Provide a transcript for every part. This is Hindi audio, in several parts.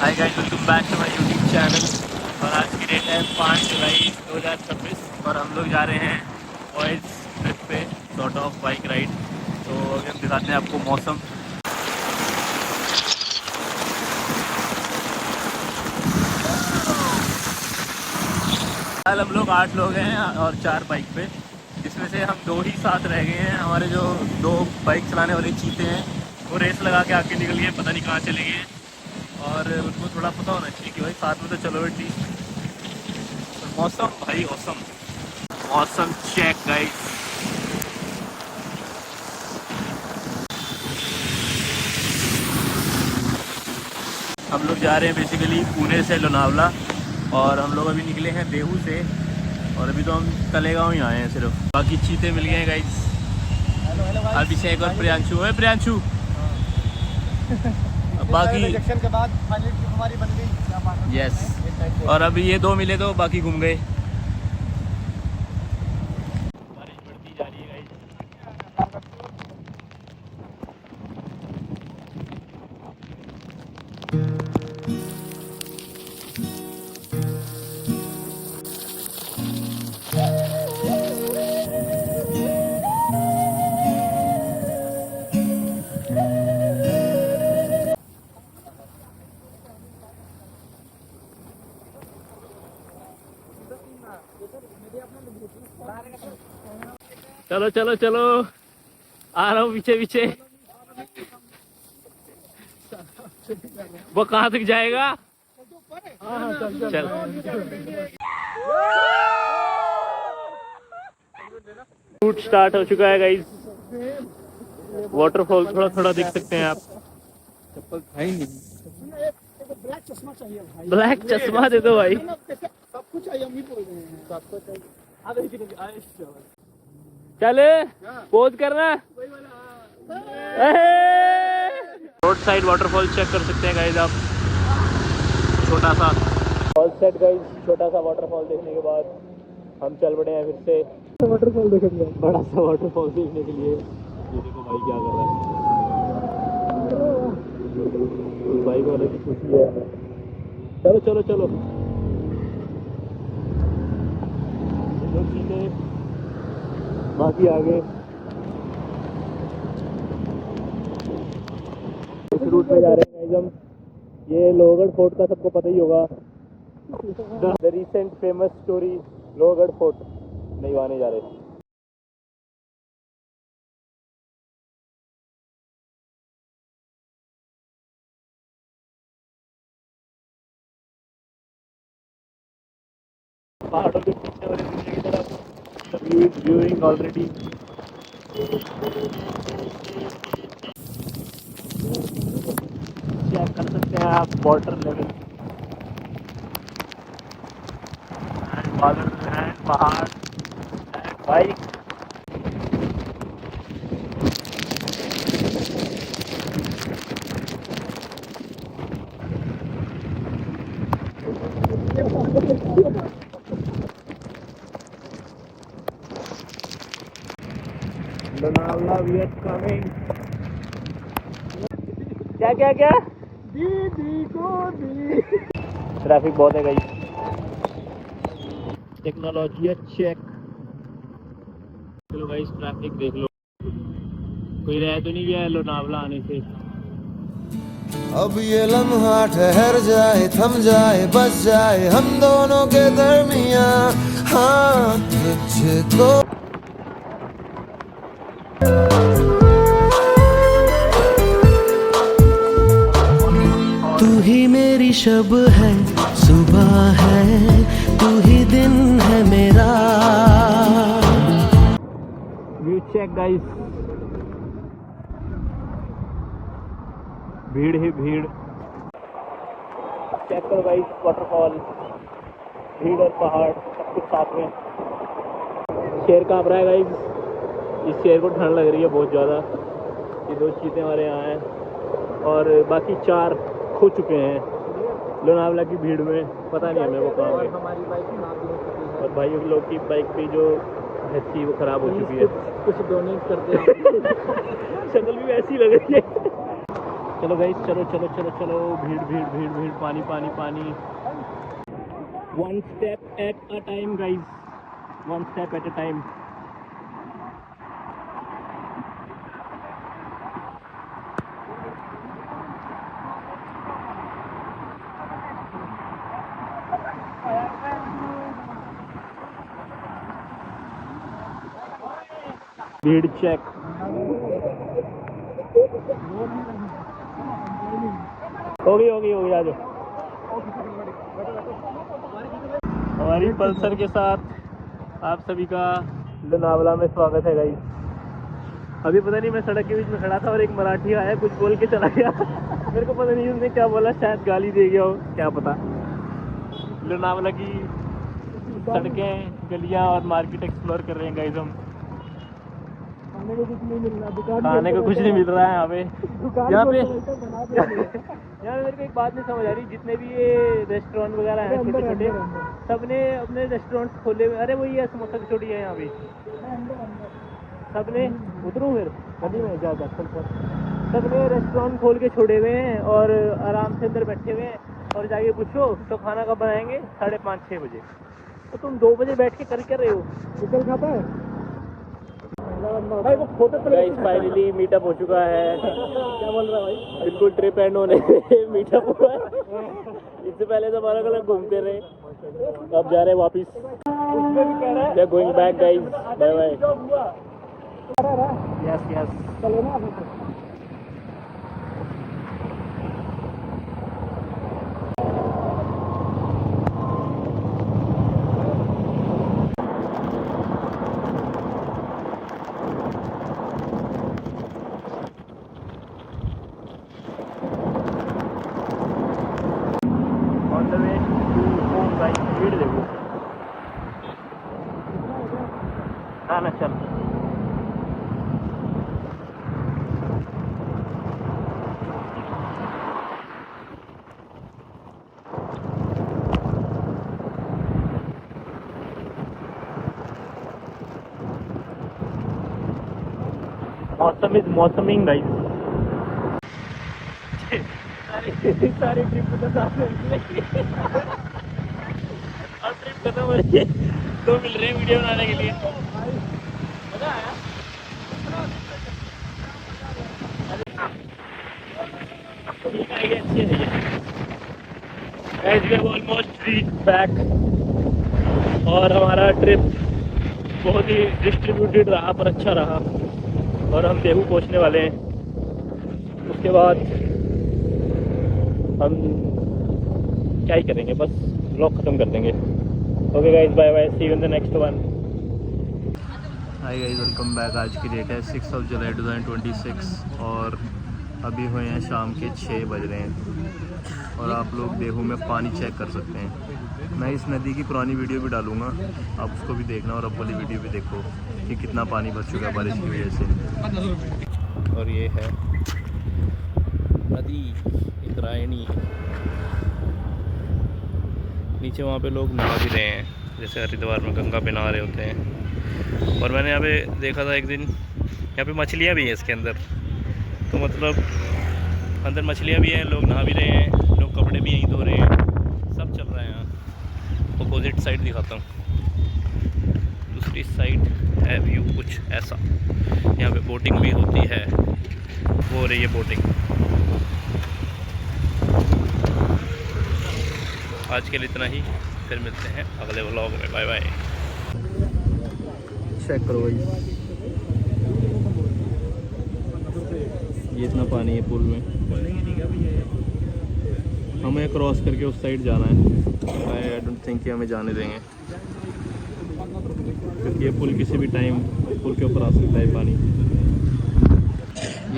Hi guys, welcome back to my YouTube channel. और आज की डेट है 5 जुलाई 2026 और हम लोग जा रहे हैं बॉयज़ ट्रिप पे, सॉर्ट ऑफ बाइक राइड। तो अभी हम दिखाते हैं आपको मौसम। कल हम लोग 8 लोग हैं और 4 बाइक पे, जिसमें से हम 2 ही साथ रह गए हैं। हमारे जो 2 बाइक चलाने वाले चीते हैं वो रेस लगा के आगे निकल गए, पता नहीं कहाँ चले गए। और उनको थोड़ा पता होना चाहिए कि भाई साथ में तो चलो एटलीस्ट। मौसम भाई औसम, मौसम चेक गाइस। हम लोग जा रहे हैं बेसिकली पुणे से लोनावला, और हम लोग अभी निकले हैं देहू से, और अभी तो हम तलेगांव ही आए हैं सिर्फ। बाकी चीते मिल गए हैं गाइस। अभिषेक और प्रियांशु है। प्रियांशु बाकी रिजेक्शन के बाद फाइनल ट्रिप हमारी बन गई। यस, और अभी ये 2 मिले तो बाकी घूम गए। बारिश बढ़ती जा रही है गाइस। चलो चलो चलो, आ रहा हूँ पीछे पीछे। वो कहाँ तक जाएगा? चल शूट स्टार्ट हो चुका है गाइस। वाटरफॉल थोड़ा थोड़ा देख सकते हैं आप। चप्पल था ही नहीं। ब्लैक चश्मा चाहिए भाई। ब्लैक चश्मा दे दो भाई। सब कुछ चाहिए, हम ही बोल रहे हैं। सबको चाहिए। चले पोज करना। रोड साइड वाटरफॉल चेक कर सकते हैं गाइस आप। छोटा सा ऑल सेट गाइस, छोटा सा वाटरफॉल देखने के बाद हम चल पड़े हैं फिर से वाटरफॉल देखेंगे। बड़ा सा वाटरफॉल देखने के लिए। ये देखो भाई क्या कर रहा है, बाइक वाले की खुशी है। चलो चलो चलो, सीधे बाकी आगे इस रूट पे जा रहे हैं हम। ये लोहगढ़ फोर्ट का सबको पता ही होगा, the recent famous story Lohgarh fort नहीं आने जा रहे। पहाड़ों के पीछे और की तरफ व्यूइंग ऑलरेडी। चेक कर सकते हैं आप वाटर लेवल, बादल एंड पहाड़ and bike. Lonavala we are coming. क्या क्या क्या? दीदी को दी। ट्रैफिक बहुत है गाइस। Technology check. चलो गाइस, ट्रैफिक देख लो, कोई रह तो नहीं गया है लोनावला आने से। अब ये लम्हा ठहर जाए, थम जाए, बस जाए हम दोनों के दरमिया। हाँ तुझको तू ही मेरी शब है, सुबह है, तू ही दिन है मेरा। व्यू चेक गाइस, भीड़ ही भीड़। चेक करो गाइस, वाटरफॉल, भीड़ और पहाड़ सब कुछ साथ में। शेर कांप रहा है गाइस, इस शेर को ठंड लग रही है बहुत ज़्यादा। ये 2 चीते हमारे यहाँ हैं और बाकी 4 खो चुके हैं लोनावला की भीड़ में, पता नहीं हमें वो कहाँ गए। हमारी बाइक ना भी हो चुकी है, और भाई लोग की बाइक भी जो थी वो ख़राब हो चुकी है। कुछ डोनेट कर दे। शक्ल भी वैसी लग रही है। चलो गाइस, चलो चलो चलो चलो, भीड़ भीड़ भीड़ भीड़, पानी पानी पानी। One step at a time guys, one step at a time. भीड़ चेक। होगी होगी होगी, आ जाओ। हमारी पल्सर के साथ आप सभी का लोनावला में स्वागत है गाइस। अभी पता नहीं, मैं सड़क के बीच में खड़ा था और एक मराठी आया, कुछ बोल के चला गया। मेरे को पता नहीं उसने क्या बोला, शायद गाली दे गया हो, क्या पता। लोनावला की सड़कें, गलियां और मार्केट एक्सप्लोर कर रहे हैं गाइस हम। खाने को कुछ नहीं मिल रहा, दुकान खाने को कुछ नहीं मिल रहा है यहाँ पे। दुकान यहाँ पे बना दिया। यार मेरे को एक बात नहीं समझ आ रही, जितने भी ये रेस्टोरेंट वगैरह हैं छोटे छोटे, सबने अपने रेस्टोरेंट खोले हुए। अरे वही है, समोसा की छोटी है यहाँ पे। सबने उतरूँ फिर गली में ज़्यादा, सबने रेस्टोरेंट खोल के छोड़े हुए हैं और आराम से अंदर बैठे हुए हैं। और जाके पूछो तो खाना कब बनाएंगे? 5:30-6 बजे। तो तुम 2 बजे बैठ के कर क्या रहे हो? निकल खाता है भाई, वो फोटो गाइस फाइनली मीटअप हो चुका है। क्या बोल रहा है भाई? बिल्कुल ट्रिप एंड होने मीटअप हुआ है। इससे पहले तो हमारा अलग घूमते रहे, अब जा रहे हैं वापिस। उसमें भी कह रहा है we are going back guys, bye bye. Yes yes, चलो ना अभी। On the way to home guys. भीड़ देखो ना, चल। मौसम इज मौसमिंग गाइस। सारी ट्रिप तो साथ में और ट्रिप खत्म हो रही है, तो मिल रहे हैं वीडियो बनाने के लिए। मजा आया। ठीक है, ये अच्छी है। Guys we have almost reached back और हमारा ट्रिप बहुत ही डिस्ट्रीब्यूटेड रहा पर अच्छा रहा और हम देहू पहुंचने वाले हैं। उसके बाद हम क्या ही करेंगे, बस ब्लॉग ख़त्म कर देंगे। Okay guys, bye bye, see you in the next one. Hi guys, welcome back. आज की डेट है 6 जुलाई 2026 और अभी हुए हैं शाम के 6 बज रहे हैं और आप लोग देहू में पानी चेक कर सकते हैं। मैं इस नदी की पुरानी वीडियो भी डालूँगा, आप उसको भी देखना और अब वाली वीडियो भी देखो कि कितना पानी भर चुका है बारिश की वजह से। और ये है नदी इंद्रायणी। नीचे वहाँ पे लोग नहा भी रहे हैं, जैसे हरिद्वार में गंगा पे नहा रहे होते हैं। और मैंने यहाँ पे देखा था एक दिन, यहाँ पे मछलियाँ भी हैं इसके अंदर, तो मतलब अंदर मछलियाँ भी हैं, लोग नहा भी रहे हैं, लोग कपड़े भी यहीं धो रहे हैं, सब चल रहा है यहाँ। अपोजिट साइड दिखाता हूँ, दूसरी साइड है व्यू कुछ ऐसा। यहाँ पे बोटिंग भी होती है, वो हो रही है बोटिंग। आज के लिए इतना ही, फिर मिलते हैं अगले व्लॉग में। Bye bye. चेक करो भाई, ये इतना पानी है पुल में, हमें क्रॉस करके उस साइड जाना है। आई डोंट थिंक कि हमें जाने देंगे, क्योंकि ये पुल किसी भी टाइम पुल के ऊपर आ सकता है पानी।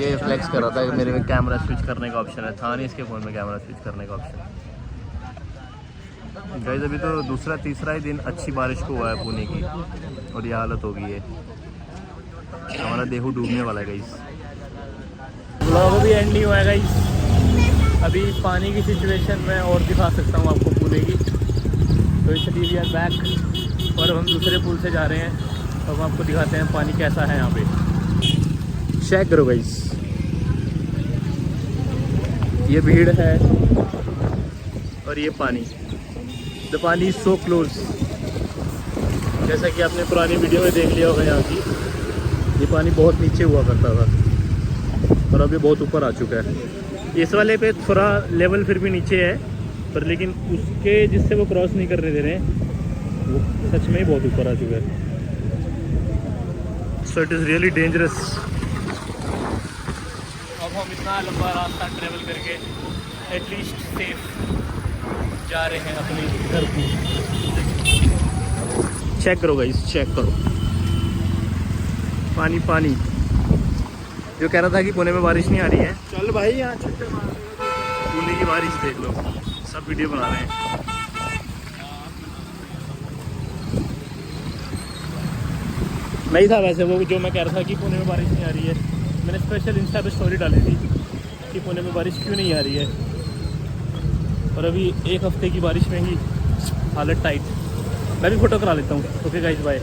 ये फ्लेक्स कर रहा था कि मेरे में कैमरा स्विच करने का ऑप्शन है, था नहीं इसके फ़ोन में कैमरा स्विच करने का ऑप्शन। गाइस अभी तो दूसरा तीसरा ही दिन अच्छी बारिश को हुआ है पुणे की और ये हालत हो गई है। हमारा देहू डूबने वाला है गाइस। व्लॉग भी एंड नहीं हुआ है गाइस। अभी पानी की सिचुएशन में और दिखा सकता हूँ आपको पुणे की, तो इसलिए वी आर बैक और हम दूसरे पुल से जा रहे हैं, तो हम आपको दिखाते हैं पानी कैसा है यहाँ पे। चेक करो गाइस, ये भीड़ है और ये पानी। द पानी इज सो क्लोज। जैसा कि आपने पुरानी वीडियो में देख लिया होगा यहाँ की, ये पानी बहुत नीचे हुआ करता था और अभी बहुत ऊपर आ चुका है। इस वाले पे थोड़ा लेवल फिर भी नीचे है, पर लेकिन उसके जिससे वो क्रॉस नहीं करने दे रहे हैं वो सच में ही बहुत ऊपर आ चुका है। So it is really dangerous. अब हम इतना लंबा रास्ता ट्रेवल करके एटलीस्ट सेफ जा रहे हैं अपने घर को। चेक करो गाइस, चेक करो पानी पानी। जो कह रहा था कि पुणे में बारिश नहीं आ रही है, चल भाई यहाँ छुट्टे मार। पुणे की बारिश देख लो, सब वीडियो बना रहे हैं। नहीं था वैसे वो जो मैं कह रहा था कि पुणे में बारिश नहीं आ रही है। मैंने स्पेशल इंस्टा पे स्टोरी डाली थी कि पुणे में बारिश क्यों नहीं आ रही है, और अभी एक हफ्ते की बारिश में ही हालत टाइट। मैं भी फ़ोटो करा लेता हूँ। Okay guys, bye.